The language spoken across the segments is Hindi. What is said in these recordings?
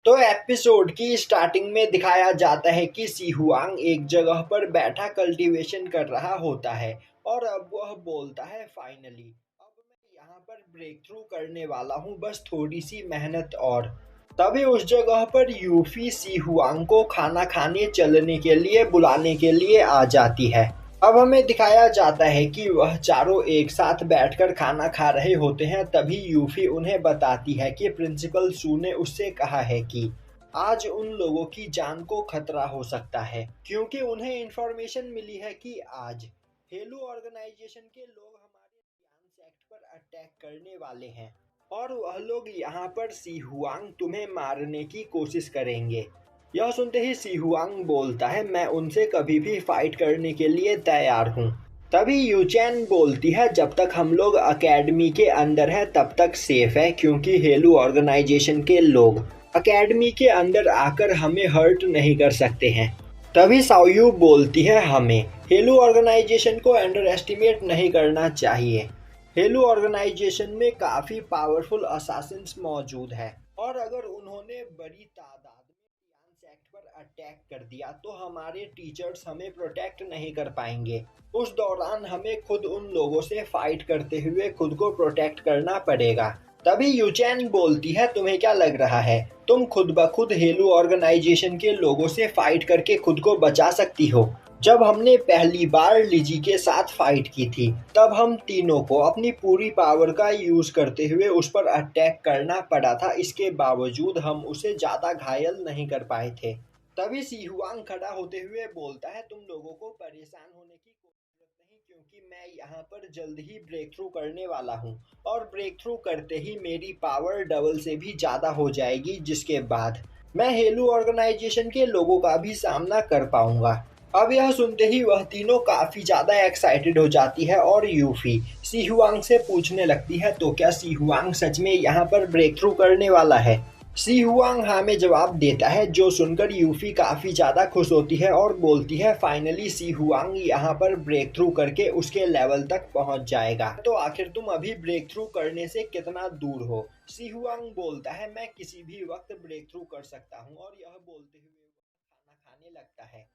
तो एपिसोड की स्टार्टिंग में दिखाया जाता है कि सी हुआंग एक जगह पर बैठा कल्टीवेशन कर रहा होता है और अब वह बोलता है फाइनली अब मैं यहाँ पर ब्रेक थ्रू करने वाला हूँ, बस थोड़ी सी मेहनत और। तभी उस जगह पर यूफी सी हुआंग को खाना खाने चलने के लिए बुलाने के लिए आ जाती है। अब हमें दिखाया जाता है कि वह चारों एक साथ बैठकर खाना खा रहे होते हैं। तभी यूफी उन्हें बताती है कि प्रिंसिपल सू ने उससे कहा है कि आज उन लोगों की जान को खतरा हो सकता है, क्योंकि उन्हें इंफॉर्मेशन मिली है कि आज हेलो ऑर्गेनाइजेशन के लोग हमारे ध्यान सेक्ट पर अटैक करने वाले हैं और वह लोग यहाँ पर सी हुआंग तुम्हें मारने की कोशिश करेंगे। यह सुनते ही सी हुआंग बोलता है, मैं उनसे कभी भी फाइट करने के लिए तैयार हूँ। तभी यूचैन बोलती है, जब तक हम लोग अकेडमी के अंदर है तब तक सेफ है, क्योंकि हेलू ऑर्गेनाइजेशन के लोग अकेडमी के अंदर आकर हमें हर्ट नहीं कर सकते हैं। तभी साओयू बोलती है, हमें हेलू ऑर्गेनाइजेशन को अंडर एस्टिमेट नहीं करना चाहिए। हेलू ऑर्गेनाइजेशन में काफ़ी पावरफुल असासिन्स मौजूद है और अगर उन्होंने बड़ी तादाद में सेक्ट पर अटैक कर दिया तो हमारे टीचर्स हमें प्रोटेक्ट नहीं कर पाएंगे। उस दौरान हमें खुद उन लोगों से फाइट करते हुए खुद को प्रोटेक्ट करना पड़ेगा। तभी यूचैन बोलती है, तुम्हें क्या लग रहा है तुम खुद ब खुद हेलू ऑर्गेनाइजेशन के लोगों से फाइट करके खुद को बचा सकती हो? जब हमने पहली बार लिजी के साथ फाइट की थी तब हम तीनों को अपनी पूरी पावर का यूज करते हुए उस पर अटैक करना पड़ा था, इसके बावजूद हम उसे ज्यादा घायल नहीं कर पाए थे। तभी सी हुआंग खड़ा होते हुए बोलता है, तुम लोगों को परेशान होने की कोई जरूरत नहीं, क्योंकि मैं यहाँ पर जल्द ही ब्रेक थ्रू करने वाला हूँ और ब्रेक थ्रू करते ही मेरी पावर डबल से भी ज्यादा हो जाएगी, जिसके बाद मैं हेलू ऑर्गेनाइजेशन के लोगों का भी सामना कर पाऊंगा। अब यह सुनते ही वह तीनों काफी ज्यादा एक्साइटेड हो जाती है और यूफी सी हुआंग से पूछने लगती है, तो क्या सी हुआंग सच में यहाँ पर ब्रेक थ्रू करने वाला है? सी हुआंग हाँ में जवाब देता है, जो सुनकर यूफी काफी ज्यादा खुश होती है और बोलती है, फाइनली सी हुआंग यहाँ पर ब्रेक थ्रू करके उसके लेवल तक पहुंच जाएगा। तो आखिर तुम अभी ब्रेक थ्रू करने से कितना दूर हो? सी हुआंग बोलता है, मैं किसी भी वक्त ब्रेक थ्रू कर सकता हूँ, और यह बोलते हुए खाना खाने लगता है।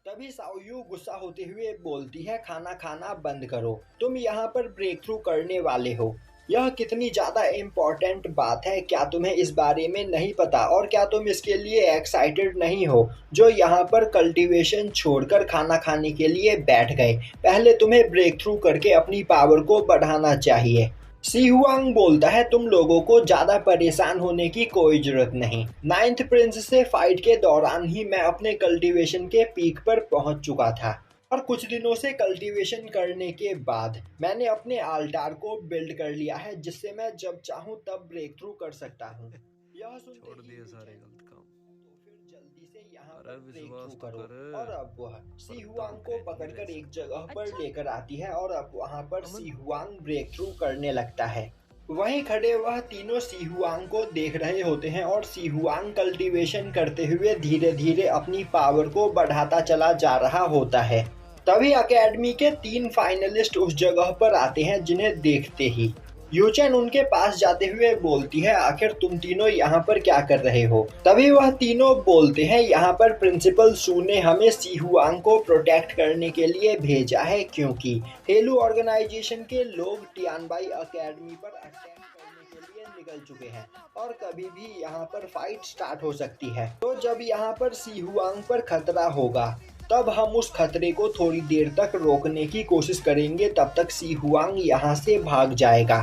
तभी साओयू गुस्सा होते हुए बोलती है, खाना खाना बंद करो, तुम यहाँ पर ब्रेक थ्रू करने वाले हो। यह कितनी ज्यादा इम्पोर्टेंट बात है, क्या तुम्हें इस बारे में नहीं पता? और क्या तुम इसके लिए एक्साइटेड नहीं हो जो यहाँ पर कल्टीवेशन छोड़कर खाना खाने के लिए बैठ गए? पहले तुम्हें ब्रेक थ्रू करके अपनी पावर को बढ़ाना चाहिए। सी हुआंग बोलता है, तुम लोगों को ज्यादा परेशान होने की कोई जरूरत नहीं। नाइन्थ प्रिंस से फाइट के दौरान ही मैं अपने कल्टीवेशन के पीक पर पहुंच चुका था और कुछ दिनों से कल्टीवेशन करने के बाद मैंने अपने आल्टार को बिल्ड कर लिया है, जिससे मैं जब चाहूं तब ब्रेक थ्रू कर सकता हूं। यह सुनते छोड़ ही दिए सारे यूचैन गलत काम। बोलता है, तो फिर जल्दी से यहाँ अरे पर ब्रेक थ्रू विश्वास तो करो। कर। और अब वह सी प्रताप हुआंग को कह नहीं रहे पकड़कर एक सब। जगह पर अच्छा। लेकर आती है और अब वहाँ पर सी अमन। हुआंग ब्रेक थ्रू करने लगता है। वहीं खड़े वह तीनों सी हुआंग को देख रहे होते हैं और सी हुआंग कल्टीवेशन करते हुए धीरे धीरे अपनी पावर को बढ़ाता चला जा रहा होता है। तभी अकेडमी के 3 फाइनलिस्ट उस जगह पर आते हैं, जिन्हें देखते ही यूचेन उनके पास जाते हुए बोलती है, आखिर तुम तीनों यहाँ पर क्या कर रहे हो? तभी वह तीनों बोलते हैं, यहाँ पर प्रिंसिपल सू ने हमें सी हुआंग को प्रोटेक्ट करने के लिए भेजा है, क्योंकि हेलू ऑर्गेनाइजेशन के लोग टियानबाई अकेडमी पर अटैक करने के लिए निकल चुके हैं और कभी भी यहाँ पर फाइट स्टार्ट हो सकती है। तो जब यहाँ पर सी हुआंग पर खतरा होगा तब हम उस खतरे को थोड़ी देर तक रोकने की कोशिश करेंगे, तब तक सी हुआंग यहाँ से भाग जाएगा।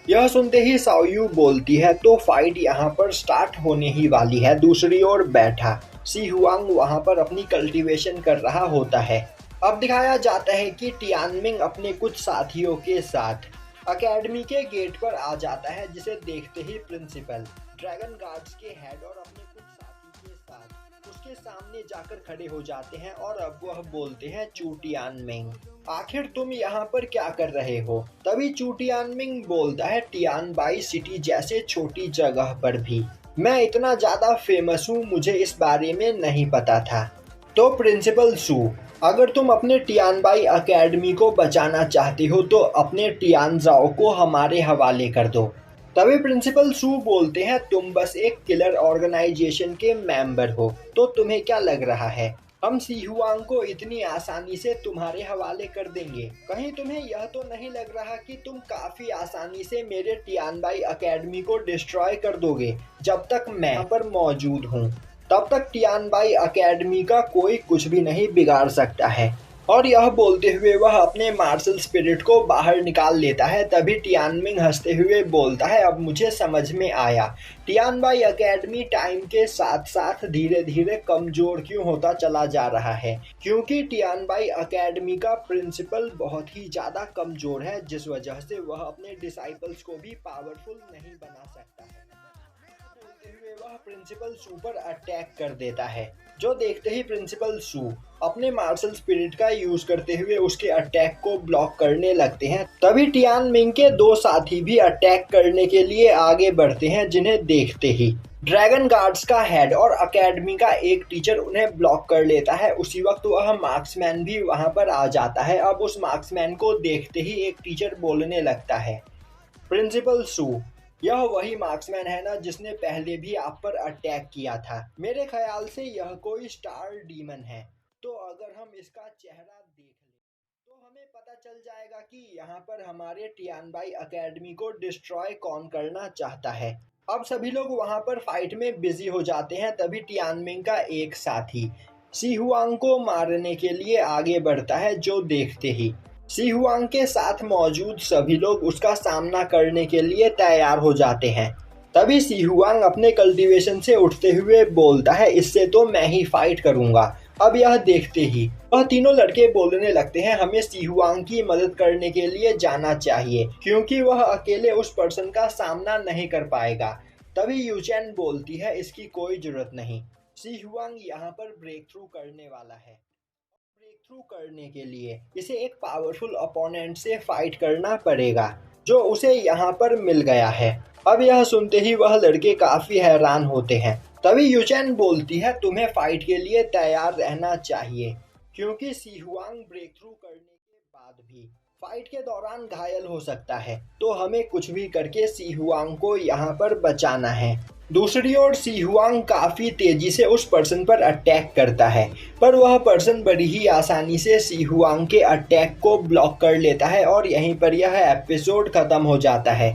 यह सुनते ही साओयू बोलती है, तो फाइट यहाँ पर स्टार्ट होने ही वाली है। दूसरी ओर बैठा सी हुआंग वहाँ पर अपनी कल्टीवेशन कर रहा होता है। अब दिखाया जाता है कि टियानमिंग अपने कुछ साथियों के साथ अकेडमी के गेट पर आ जाता है, जिसे देखते ही प्रिंसिपल ड्रैगन गार्ड्स के हेड और अपने कुछ साथी के साथ उसके सामने जाकर खड़े हो जाते हैं और अब वह बोलते हैं, चू टियानमिंग, आखिर तुम यहाँ पर क्या कर रहे हो? तभी चू टियानमिंग बोलता है, टियानबाई सिटी जैसे छोटी जगह पर भी मैं इतना ज्यादा फेमस हूँ, मुझे इस बारे में नहीं पता था। तो प्रिंसिपल सू, अगर तुम अपने टियानबाई अकेडमी को बचाना चाहते हो तो अपने टियानजाओ को हमारे हवाले कर दो। तभी प्रिंसिपल सू बोलते हैं, तुम बस एक किलर ऑर्गेनाइजेशन के मेंबर हो, तो तुम्हें क्या लग रहा है हम सी हुआंग को इतनी आसानी से तुम्हारे हवाले कर देंगे? कहीं तुम्हें यह तो नहीं लग रहा कि तुम काफी आसानी से मेरे टियानबाई अकेडमी को डिस्ट्रॉय कर दोगे? जब तक मैं यहाँ पर मौजूद हूँ तब तक टियानबाई अकेडमी का कोई कुछ भी नहीं बिगाड़ सकता है। और यह बोलते हुए वह अपने मार्शल स्पिरिट को बाहर निकाल लेता है। तभी टियानमिंग हंसते हुए बोलता है, अब मुझे समझ में आया टियानबाई अकेडमी टाइम के साथ साथ धीरे धीरे कमजोर क्यों होता चला जा रहा है, क्योंकि टियानबाई अकेडमी का प्रिंसिपल बहुत ही ज़्यादा कमजोर है, जिस वजह से वह अपने डिसाइपल्स को भी पावरफुल नहीं बना सकता है। बोलते हुए वह प्रिंसिपल सू पर अटैक कर देता है, जो देखते ही प्रिंसिपल सू अपने मार्शल स्पिरिट का यूज करते हुए उसके अटैक को ब्लॉक करने लगते हैं। तभी टियान मिंग के दो साथी भी अटैक करने के लिए आगे बढ़ते हैं, जिन्हें देखते ही ड्रैगन गार्ड्स का हेड और अकेडमी का एक टीचर उन्हें ब्लॉक कर लेता है। उसी वक्त वह मार्क्समैन भी वहां पर आ जाता है। अब उस मार्क्समैन को देखते ही एक टीचर बोलने लगता है, प्रिंसिपल सू, यह वही मार्क्समैन है ना जिसने पहले भी आप पर अटैक किया था? मेरे ख्याल से यह कोई स्टार डीमन है, तो अगर हम इसका चेहरा देख लें तो हमें पता चल जाएगा कि यहाँ पर हमारे टियानबाई अकेडमी को डिस्ट्रॉय कौन करना चाहता है। अब सभी लोग वहाँ पर फाइट में बिजी हो जाते हैं। तभी टियानमिंग का एक साथी सी हुआंग को मारने के लिए आगे बढ़ता है, जो देखते ही सी हुआंग के साथ मौजूद सभी लोग उसका सामना करने के लिए तैयार हो जाते हैं। तभी सी हुआंग अपने कल्टीवेशन से उठते हुए बोलता है, इससे तो मैं ही फाइट करूंगा। अब यह देखते ही वह तीनों लड़के बोलने लगते हैं, हमें सी हुआंग की मदद करने के लिए जाना चाहिए, क्योंकि वह अकेले उस पर्सन का सामना नहीं कर पाएगा। तभी यूचेन बोलती है, इसकी कोई जरूरत नहीं, सी हुआंग यहाँ पर ब्रेक थ्रू करने वाला है। ब्रेक थ्रू करने के लिए इसे एक पावरफुल अपोनेंट से फाइट करना पड़ेगा, जो उसे यहाँ पर मिल गया है। अब यह सुनते ही वह लड़के काफी हैरान होते हैं। तभी यूचेन बोलती है, तुम्हें फाइट के लिए तैयार रहना चाहिए, क्योंकि सी हुआंग ब्रेक थ्रू करने के बाद भी फाइट के दौरान घायल हो सकता है, तो हमें कुछ भी करके सी हुआंग को यहाँ पर बचाना है। दूसरी ओर सी हुआंग काफी तेजी से उस पर्सन पर अटैक करता है, पर वह पर्सन बड़ी ही आसानी से सी हुआंग के अटैक को ब्लॉक कर लेता है और यहीं पर यह एपिसोड खत्म हो जाता है।